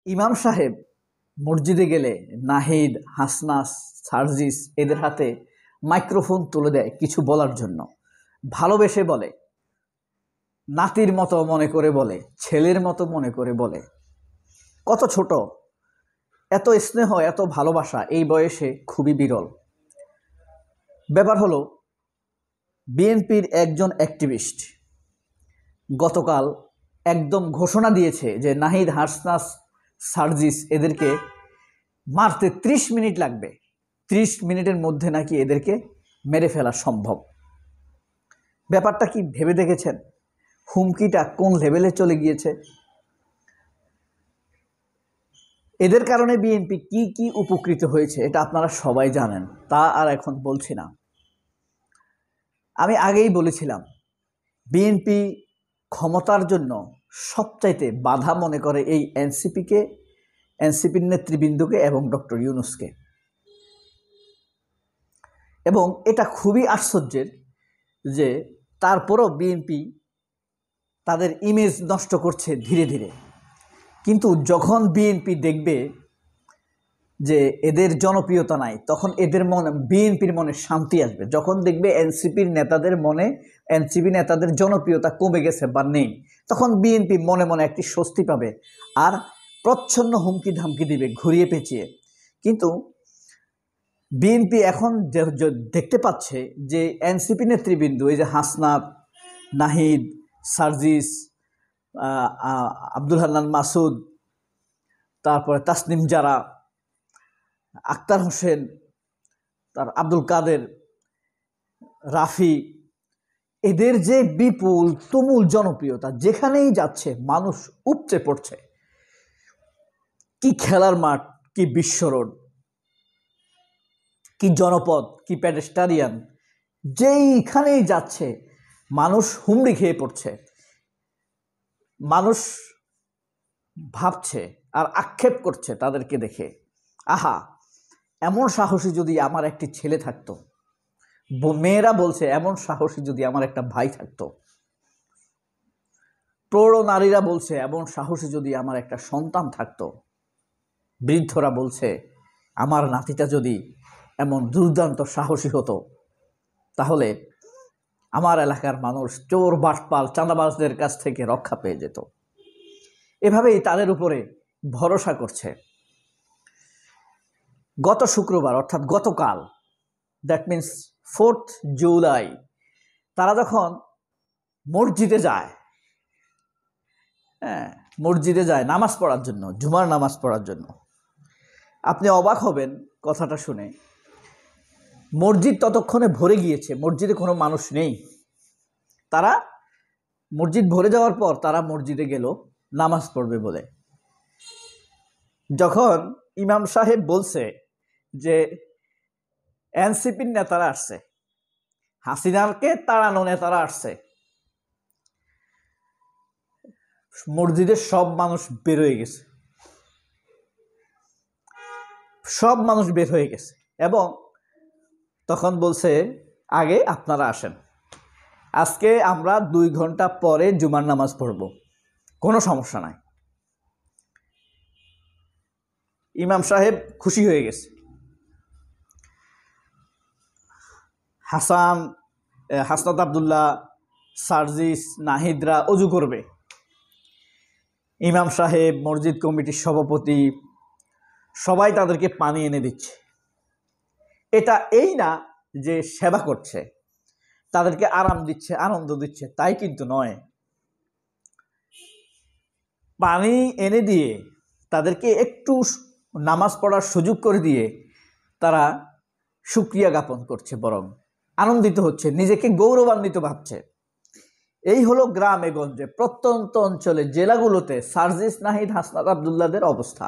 ইমাম সাহেব মসজিদে গেলে নাহিদ, হাসনাস, সার্জিস এদের হাতে মাইক্রোফোন তুলে দেয় কিছু বলার জন্য। ভালোবেসে বলে, নাতির মতো মনে করে বলে, ছেলের মতো মনে করে বলে। কত ছোট, এত স্নেহ, এত ভালোবাসা এই বয়সে খুবই বিরল। ব্যাপার হলো, বিএনপির একজন অ্যাক্টিভিস্ট গতকাল একদম ঘোষণা দিয়েছে যে নাহিদ, হাসনাস, সার্জিস এদেরকে মারতে 30 মিনিট লাগবে। 30 মিনিটের মধ্যে নাকি এদেরকে মেরে ফেলা সম্ভব। ব্যাপারটা কি ভেবে দেখেছেন? হুমকিটা কোন লেভেলে চলে গিয়েছে? এদের কারণে বিএনপি কি কি উপকৃত হয়েছে এটা আপনারা সবাই জানেন, তা আর এখন বলছি না। আমি আগেই বলেছিলাম, বিএনপি ক্ষমতার জন্য সবচাইতে বাধা মনে করে এই এনসিপির নেতৃবৃন্দকে এবং ডক্টর ইউনূসকে। এবং এটা খুবই আশ্চর্যের যে তারপরও বিএনপি তাদের ইমেজ নষ্ট করছে ধীরে ধীরে। কিন্তু যখন বিএনপি দেখবে যে এদের জনপ্রিয়তা নাই, তখন বিএনপির মনে শান্তি আসবে। যখন দেখবে এনসিপি নেতাদের জনপ্রিয়তা কমে গেছে বা নেই, তখন বিএনপি মনে মনে একটি স্বস্তি পাবে আর প্রচ্ছন্ন হুমকি ধামকি দিবে ঘুরিয়ে পেঁচিয়ে। কিন্তু বিএনপি এখন দেখতে পাচ্ছে যে এনসিপি নেতৃবৃন্দ, এই যে হাসনাত, নাহিদ, সার্জিস, আব্দুল হান্নান মাসুদ, তারপরে তাসনিম জারা, আক্তার হোসেন, তার আব্দুল কাদের, রাফি, এদের যে বিপুল তুমুল জনপ্রিয়তা, যেখানেই যাচ্ছে মানুষ উপচে পড়ছে। কি খেলার মাঠ, কি বিশ্বরোড, কি জনপদ, কি প্যাডেস্টারিয়ান, যেইখানেই যাচ্ছে মানুষ হুমড়ি খেয়ে পড়ছে। মানুষ ভাবছে আর আক্ষেপ করছে তাদেরকে দেখে, আহা, এমন সাহসী যদি আমার একটি ছেলে থাকতো। মেয়েরা বলছে, এমন সাহসী যদি আমার একটা ভাই থাকতো। প্রৌঢ় নারীরা বলছে, এমন সাহসী যদি আমার একটা সন্তান থাকতো। বৃদ্ধরা বলছে, আমার নাতিটা যদি এমন দুর্দান্ত সাহসী হতো, তাহলে আমার এলাকার মানুষ চোর, বাটপাল, চাঁদাবাজদের কাছ থেকে রক্ষা পেয়ে যেত। এভাবেই তাদের উপরে ভরসা করছে। গত শুক্রবার, অর্থাৎ গতকাল, দ্যাট মিন্স 4th জুলাই, তারা যখন মসজিদে যায় নামাজ পড়ার জন্য, জুমার নামাজ পড়ার জন্য। আপনি অবাক হবেন কথাটা শুনে। মসজিদ ততক্ষণে ভরে গিয়েছে, মসজিদে কোনো মানুষ নেই। তারা মসজিদ ভরে যাওয়ার পর তারা মসজিদে গেল নামাজ পড়বে বলে। যখন ইমাম সাহেব বলছে যে এনসিপির নেতারা আসছে, হাসিনাকে তাড়ানো নেতারা আসছে, মসজিদের সব মানুষ বের হয়ে গেছে। সব মানুষ বের হয়ে গেছে এবং তখন বলছে, আগে আপনারা আসেন, আজকে আমরা 2 ঘন্টা পরে জুমার নামাজ পড়ব, কোনো সমস্যা নাই। ইমাম সাহেব খুশি হয়ে গেছে। হাসনাত আব্দুল্লাহ, সার্জিস, নাহিদরা অজু করবে। ইমাম সাহেব, মসজিদ কমিটির সভাপতি সবাই তাদেরকে পানি এনে দিচ্ছে। এটা এই না যে সেবা করছে, তাদেরকে আরাম দিচ্ছে, আনন্দ দিচ্ছে, তাই কিন্তু নয়। পানি এনে দিয়ে তাদেরকে একটু নামাজ পড়ার সুযোগ করে দিয়ে তারা শুকরিয়া জ্ঞাপন করছে, বরং আনন্দিত হচ্ছে, নিজেকে গৌরবান্বিত ভাবছে। এই হলো গ্রামে গঞ্জে, প্রত্যন্ত অঞ্চলে, জেলাগুলোতে সার্জিস, নাহিদ, হাসনাত আব্দুল্লাহদের অবস্থা।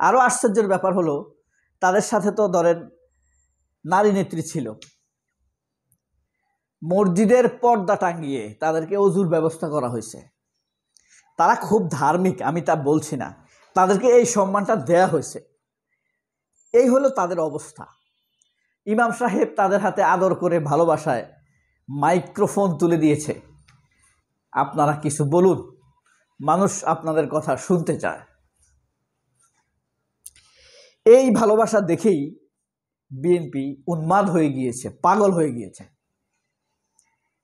আরও আশ্চর্যের ব্যাপার হলো, তাদের সাথে তো ধরেন নারী নেত্রী ছিল। মসজিদের পর্দা টাঙিয়ে তাদেরকে অজুর ব্যবস্থা করা হয়েছে। তারা খুব ধার্মিক, আমি তা বলছি না, তাদেরকে এই সম্মানটা দেয়া হয়েছে। এই হলো তাদের অবস্থা। ইমাম সাহেব তাদের হাতে আদর করে ভালোবাসায় মাইক্রোফোন তুলে দিয়েছে, আপনারা কিছু বলুন, মানুষ আপনাদের কথা শুনতে চায়। এই ভালোবাসা দেখেই বিএনপি উন্মাদ হয়ে গিয়েছে, পাগল হয়ে গিয়েছে।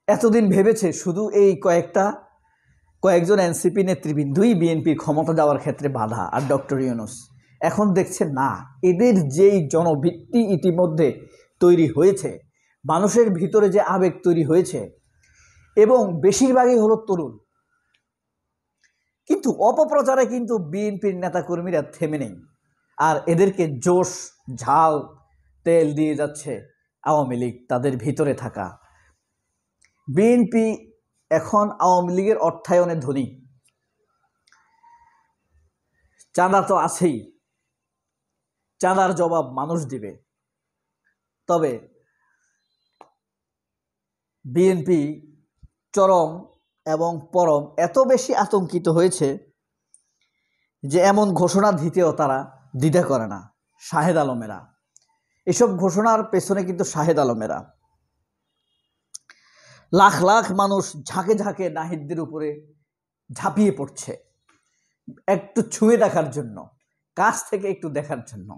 এতদিন ভেবেছে শুধু এই কয়েকজন এনসিপি নেতৃবৃন্দই বিএনপির ক্ষমতা যাওয়ার ক্ষেত্রে বাধা, আর ডক্টর ইউনূস। এখন দেখছে না, এদের যেই জনভিত্তি ইতিমধ্যে তৈরি হয়েছে, মানুষের ভিতরে যে আবেগ তৈরি হয়েছে, এবং বেশিরভাগই হলো তরুণ। কিন্তু অপপ্রচারে কিন্তু বিএনপির নেতাকর্মীরা থেমে নেই, আর এদেরকে জোশ ঝাল তেল দিয়ে যাচ্ছে আওয়ামী লীগ, তাদের ভিতরে থাকা। বিএনপি এখন আওয়ামী লীগের অর্থায়নে ধনী, চাঁদা তো আছেই, চাঁদার জবাব মানুষ দিবে। তবে বিএনপি চরম এবং পরম এত বেশি আতঙ্কিত হয়েছে যে এমন ঘোষণা দিতেও তারা দ্বিধা করে না। শাহেদ আলমেরা, এসব ঘোষণার পেছনে কিন্তু শাহেদ আলমেরা। লাখ লাখ মানুষ ঝাঁকে ঝাঁকে নাহিদদের উপরে ঝাঁপিয়ে পড়ছে একটু ছুঁয়ে দেখার জন্য, কাছ থেকে একটু দেখার জন্য।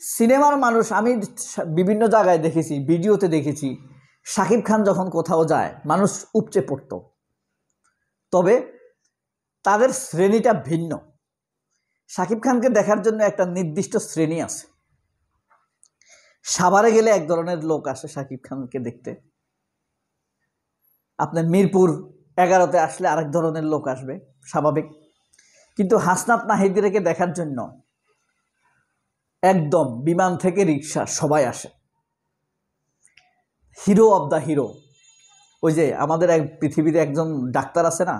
সিনেমার মানুষ, আমি বিভিন্ন জায়গায় দেখেছি, ভিডিওতে দেখেছি, শাকিব খান যখন কোথাও যায় মানুষ উপচে পড়ত। তবে তাদের শ্রেণীটা ভিন্ন। শাকিব খানকে দেখার জন্য একটা নির্দিষ্ট শ্রেণী আছে। সাভারে গেলে এক ধরনের লোক আসে শাকিব খানকে দেখতে, আপনার মিরপুর 11-তে আসলে আরেক ধরনের লোক আসবে, স্বাভাবিক। কিন্তু হাসনাত নাহিদকে দেখার জন্য একদম বিমান থেকে রিক্সা সবাই আসে। Hero of the hero. ওই যে আমাদের পৃথিবীতে একজন ডাক্তার আছে না,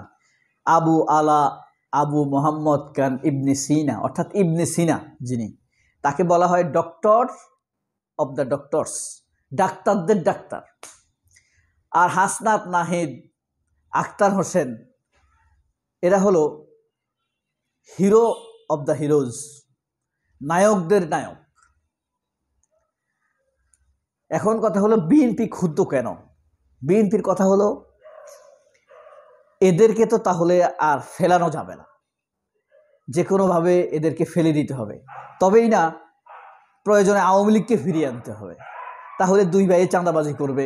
আবু মোহাম্মদ খান ইবনে সিনা, অর্থাৎ ইবনে সিনা যিনি, তাকে বলা হয় ডক্টর অব দ্য ডক্টরস, ডাক্তারদের ডাক্তার। আর হাসনাত নাহিদ, আখতার হোসেন, এরা হলো হিরো অব দ্য হিরোজ, নায়কদের নায়ক। এখন কথা হলো বিএনপি ক্ষুব্ধ কেন? বিএনপির কথা হলো এদেরকে তো তাহলে আর ফেলানো যাবে না, যে কোনোভাবে এদেরকে ফেলে দিতে হবে। তবেই না প্রয়োজনে আওয়ামী লীগকে ফিরিয়ে আনতে হবে। তাহলে দুই ভাইয়ে চাঁদাবাজি করবে,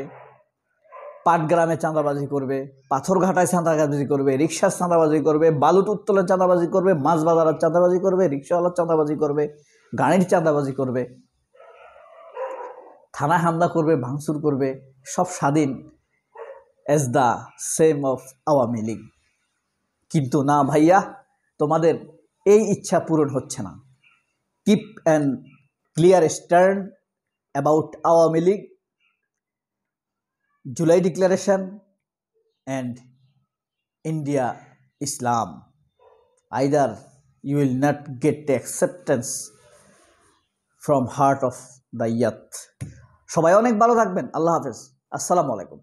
পাটগ্রামে চাঁদাবাজি করবে, পাথরঘাটায় চাঁদাবাজি করবে, রিক্সার চাঁদাবাজি করবে, বালুট উত্তোলনের চাঁদাবাজি করবে, মাছ বাজারের চাঁদাবাজি করবে, রিক্সাওয়ালার চাঁদাবাজি করবে, গাড়ির চাঁদাবাজি করবে, থানা হামলা করবে, ভাঙচুর করবে, সব স্বাধীন, as the same of Awami League. কিন্তু না ভাইয়া, তোমাদের এই ইচ্ছা পূরণ হচ্ছে না। Keep an clear stand about Awami League, July Declaration and India Islam. Either you will not get the acceptance from heart of the youth. সবাই অনেক ভালো থাকবেন। আল্লাহ হাফেজ। আসসালামু আলাইকুম।